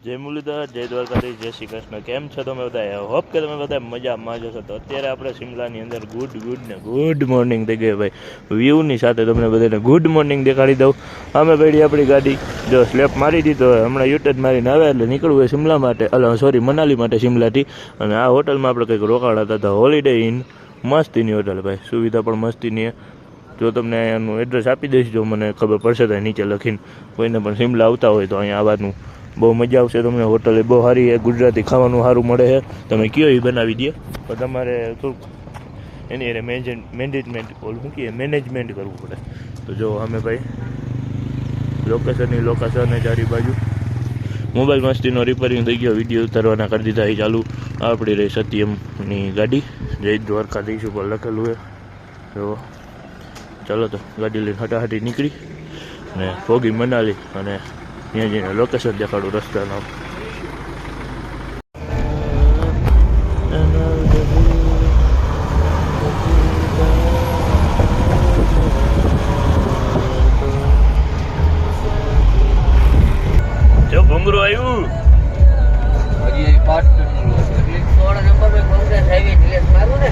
જય મુરલીધર, જય દ્વારકાધીશ, જય શ્રી કૃષ્ણ. કેમ છો તમે બધા? હોપ કે તમે બધા મજામાં જશો. તો અત્યારે આપણે શિમલાની અંદર ગુડ મોર્નિંગ થઈ ગઈ ભાઈ. વ્યૂની સાથે તમને બધાને ગુડ મોર્નિંગ દેખાડી દઉં. અમે પડી આપણી ગાડી જો સ્લેપ મારી દીધો, હમણાં યુટર્ન મારીને આવે એટલે નીકળવું હોય શિમલા માટે, મનાલી માટે શિમલાથી. અને આ હોટલમાં આપણે કંઈક રોકાણા હતા, હોલિડે ઇન. મસ્તીની હોટલ ભાઈ, સુવિધા પણ મસ્તીની. જો તમને એનું એડ્રેસ આપી દઈશ, જો મને ખબર પડશે તો નીચે લખીને. કોઈને પણ શિમલા આવતા હોય તો અહીંયા આવવાનું બહુ મજા આવશે તમને. હોટલ એ બહુ સારી છે, ગુજરાતી ખાવાનું સારું મળે છે. તમે કયો એ બનાવી દે, પણ તમારે થોડુંક એની અરે મેનેજમેન્ટ કરવું પડે. તો જો અમે ભાઈ લોકેશન ચારી બાજુ મોબાઈલ મસ્તીનો રિપેરિંગ થઈ ગયો, વિડીયો ઉતારવાના કરી દીધા એ ચાલુ. આપણી રહી સત્યમની ગાડી, જય દ્વારકાધીશ ઉપર લખેલું છે. જો ચાલો તો ગાડી લઈને હટાહટી નીકળી ને ભોગી મનાલી, અને ત્યાં જઈને લોકેશન દેખાડું રસ્તાનો. જો ભૂંગરું આવ્યું હજી 5 નંબર પર કોંગ્રેસ હાઈવે ડિલેટ મારું ને.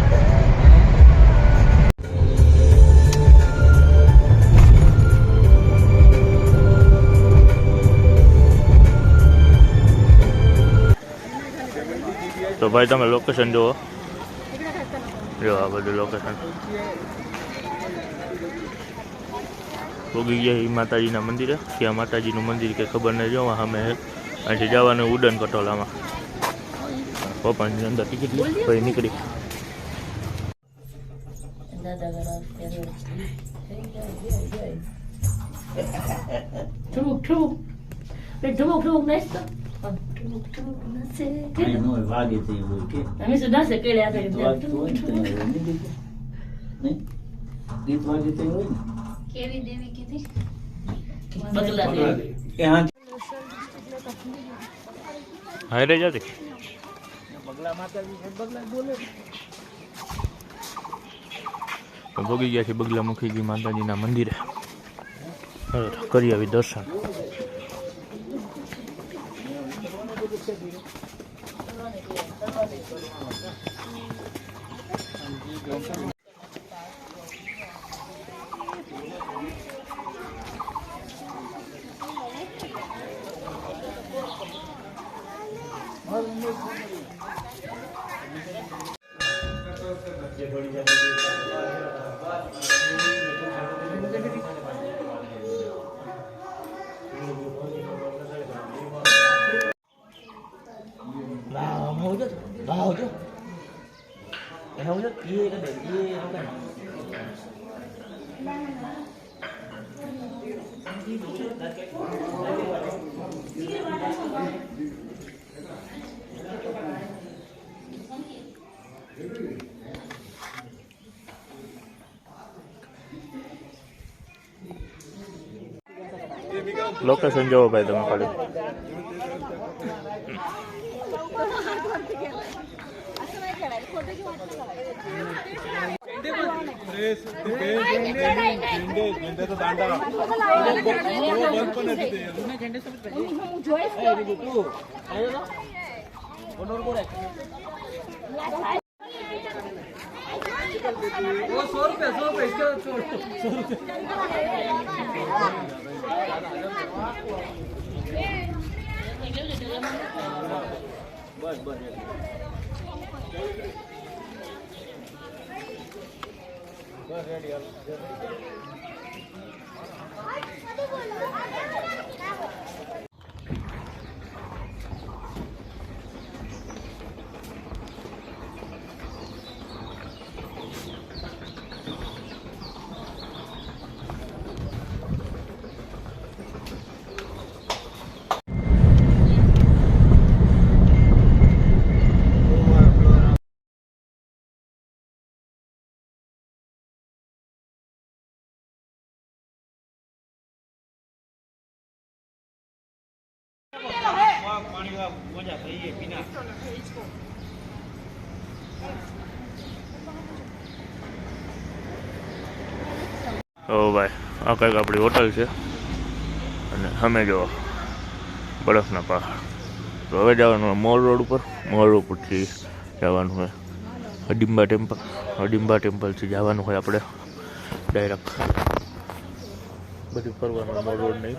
તો ભાઈ તમે લોકેશન જુઓ, જો આ બધું લોકેશન. ભોગી ગયા એ માતાજીના મંદિરે. ત્યાં માતાજીનું મંદિર કે ખબર નહીં, જો અમે અહીંથી જવાનું ઉડન કટોલામાં. પપ્પાની અંદર ટિકિટ લે પછી નીકળી. હારે જતી ભોગી ગયા છે બગલામુખીજી માતાજીના મંદિરે. કરી આવી દર્શન. લોકેશન જોવો ભાઈ તમે ખાલી. ઓ ભાઈ, આ કંઈક આપણી હોટલ છે, અને અમે જો બરફના પહાડ. તો હવે જવાનું મોલ રોડ ઉપર, મોલ રોડ ઉપરથી જવાનું હોય હડિમ્બા ટેમ્પલ. હડિમ્બા ટેમ્પલથી જવાનું હોય આપણે ડાયરેક્ટ બધું ફરવાનું મોલ રોડ નહીં.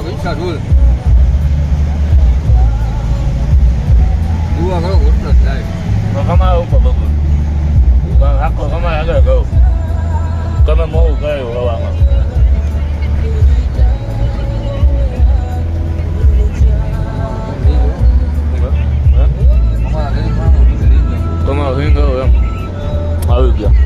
પૈસા ઢોલ દુઆ કરો ઘટનો થાય કમાય ઉપર બગું આખો કમાય આગળ ગયો તમે મોવું ગયો હવામાં. તમારો હિંગ ગયો એમ આવી ગયા.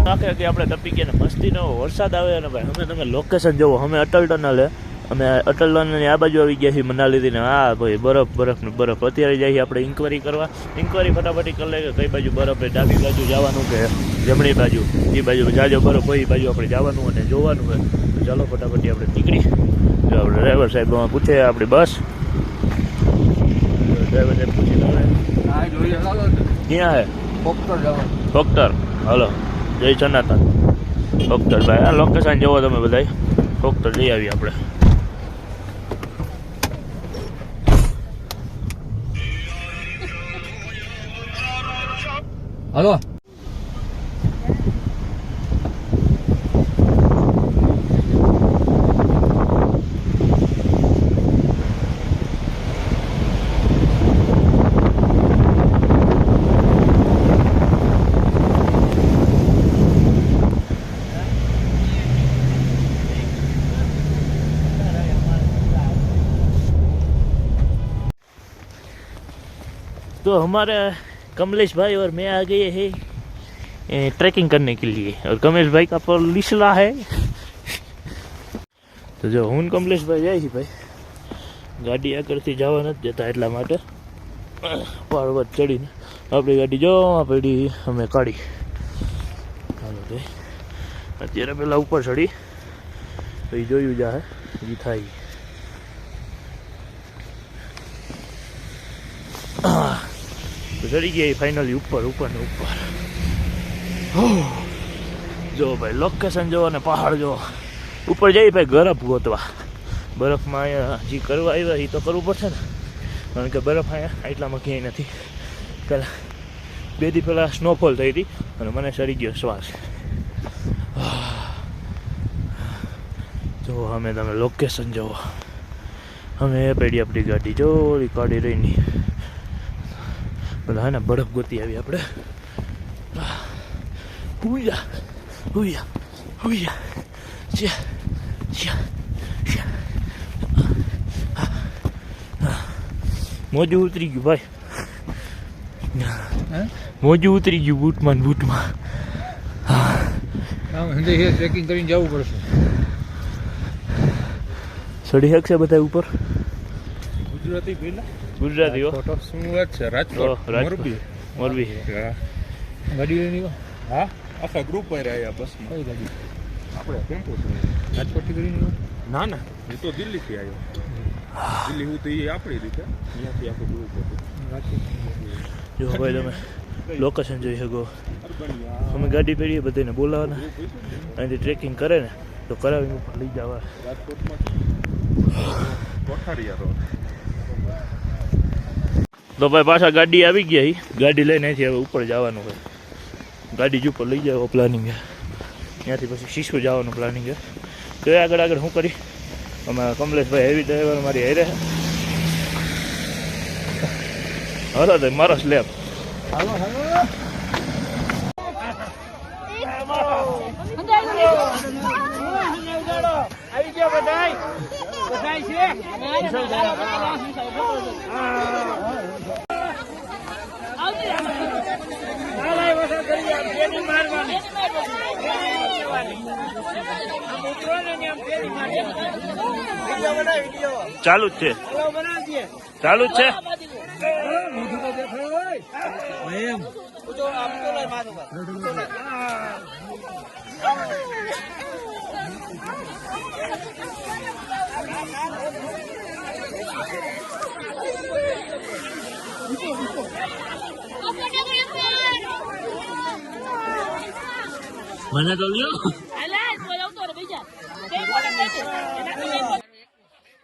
આખે કે આપણે ટપી ગયા ને મસ્તીનો વરસાદ આવે અને ભાઈ અમે તમે લોકેશન જોવો. અમે અટલ ટનલ અમે અટલ ટનલની આ બાજુ આવી ગયા છીએ મનાલીથી ને હા ભાઈ બરફ ને બરફ. અત્યારે જઈએ આપણે ઇન્કવાયરી કરવા. ઇન્કવાયરી ફટાફટી કરી લે કે કઈ બાજુ બરફ છે, ડાબી બાજુ જવાનું કે જમણી બાજુ, એ બાજુ જાજો બરફ હોય એ બાજુ આપણે જવાનું અને જોવાનું હોય. તો ચાલો ફટાફટી આપણે નીકળી. જો આપણે ડ્રાઈવર સાહેબ પૂછે આપણી બસ. ડ્રાઈવર સાહેબ પૂછી ક્યાં હે ફોક્ટર. હાલો જય સનાતન ફોક્ટર ભાઈ. આ લોકેશન જોવો તમે બધા. ફોક્ટર જઈ આવીએ આપણે. હાલો तो हमारे कमलेश भाई और मैं आ गए हैं ट्रैकिंग करने के लिए और कमलेश भाई का पर लिसला है. તો જો હું કમલેશભાઈ જાય છે ભાઈ ગાડી આગળથી જવા નથી દેતા એટલા માટે પર્વત ચડીને આપણી ગાડી જો પડી અમે કાઢી. હાલો ભાઈ અત્યારે પેલા ઉપર ચડી પછી જોયું જાય એ થાય. તો ચડી ગયા ફાઇનલી ઉપર ને ઉપર. જો ભાઈ લોકેશન જો અને પહાડ જો. ઉપર જઈ ભાઈ બરફ ગોતવા. બરફમાં અહીંયા જે કરવા આવ્યા એ તો કરવું પડશે ને, કારણ કે બરફ અહીંયા એટલામાં ક્યાંય નથી. પહેલાં 2 દી પહેલાં સ્નોફોલ થઈ હતી અને મને સરી ગયો શ્વાસ. જો અમે તમે લોકેશન જુઓ. અમે પડી આપણી ગાડી જો કાઢી રહી નહીં પેલા હે ને બરફ ગોતી આવી આપણે. હુયા હુયા હુયા મોજું ઉતરી ગયું ભાઈ. મોજું ઉતરી ગયું બૂટમાં. ટ્રેકિંગ કરીને જવું પડશે. ચડી શકશે બધા ઉપર? ગુજરાતી પેલા ગુજરાતીઓ ફોટો શું વાત છે રાજકોટ મોરબી મોરબી હા ગાડી લઈને ગયો હા આખા ગ્રુપ પર આવ્યા બસમાં કઈ ગાડી આપણે ટેમ્પો છે રાજકોટથી કરીને ગયો ના ના હું તો દિલ્હીથી આવ્યો દિલ્હી હું તો એ આપણી રીતે અહીંયાથી આખું ગ્રુપ હતું રાજકોટ જો ભાઈ તમે લોકેશન જોઈ શકો અમે ગાડી પેઢીએ બધાને બોલાવવાના અહીંથી ટ્રેકિંગ કરે ને તો કરાવીને ઉપર લઈ જવા રાજકોટમાં કોઠારિયા રોડ તો ભાઈ પાછા ગાડી આવી ગયા હી ગાડી લઈને અહીંથી હવે ઉપર જવાનું હોય ગાડી જ ઉપર લઈ જાય પ્લાનિંગ છે ત્યાંથી પછી શીશુ જવાનું પ્લાનિંગ છે તો એ આગળ આગળ શું કરી અમે કમલેશભાઈ હેવી ડ્રાઈવર મારી હેરે હરો તો મારો સ્લેબ હાલો હાલો આવી ગયો બધાય બધાય છે ચાલુ જ છે ચાલુ જ છે મને તો લ્યો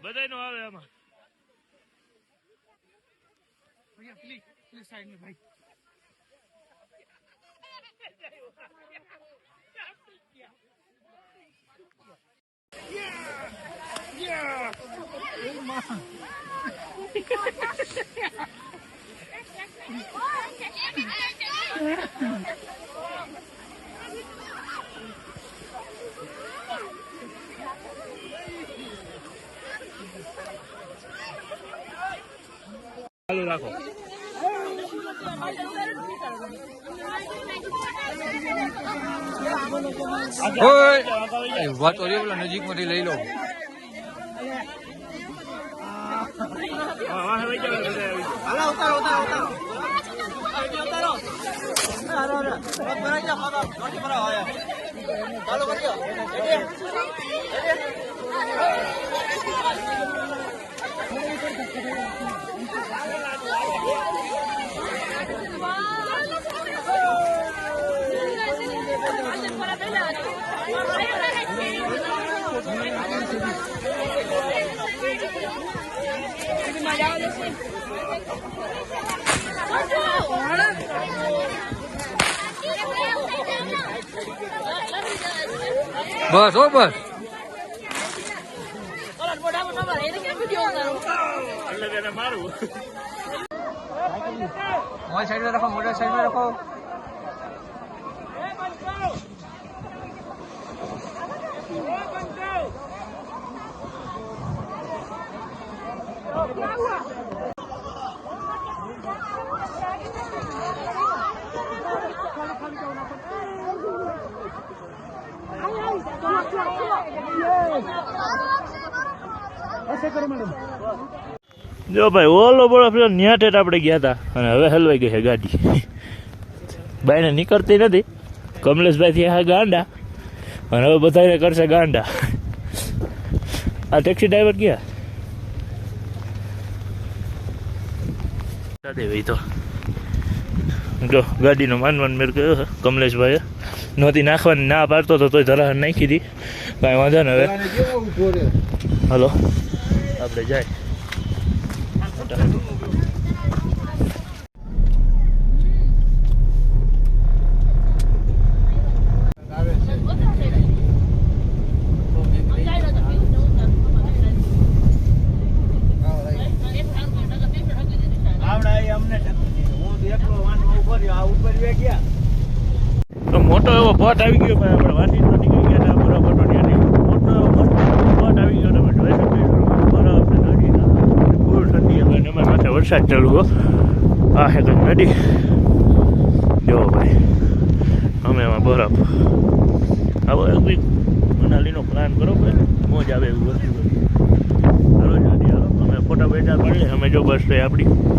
બધાય નો આવે આમાં ચાલુ રાખો વાત ઓરી પેલા નજીકમાંથી લઈ લો બસ હો બસ મારું મોબાઈલ સાઈડમાં રાખો મોબાઈલ સાઈડમાં રાખો જો ભાઈ ઓલો બોલો પેલો ન્યા ઠેઠ આપણે ગયા હતા અને હવે હલવાઈ ગઈ છે ગાડી બાઈને નીકળતી નથી કમલેશભાઈ થી હા ગાંડા અને હવે બધાને કરશે ગાંડા આ ટેક્સી ડ્રાઈવર ગયા દાદે ભાઈ તો જો ગાડીનો માનવાન મેર કર્યો છે કમલેશભાઈએ નહોતી નાખવાની ના પાડતો તો તોય ધરાહર નાખી હતી કાંઈ વાંધો ને હવે હલો આપણે જાય તો મોટો એવો પટ આવી ગયો ભાઈ આપણે વાસી તો નીકળી ગયા હતા બરાબર ત્યાંથી મોટો એવો પટ આવી ગયો તમે જોઈ શકો બરફ ને નદી ફૂલ ઠંડી હવે એમાં માથે વરસાદ ચાલુ હો આ હે કંઈક નદી જો ભાઈ અમે એમાં બરફ આવો એક મનાલીનો પ્લાન કરો ભાઈ મોજ આવે એવું વસ્તુ હાલો જલ્દી હાલો અમે ફોટા બેટા પાડી અમે જો બસ રહી આપણી.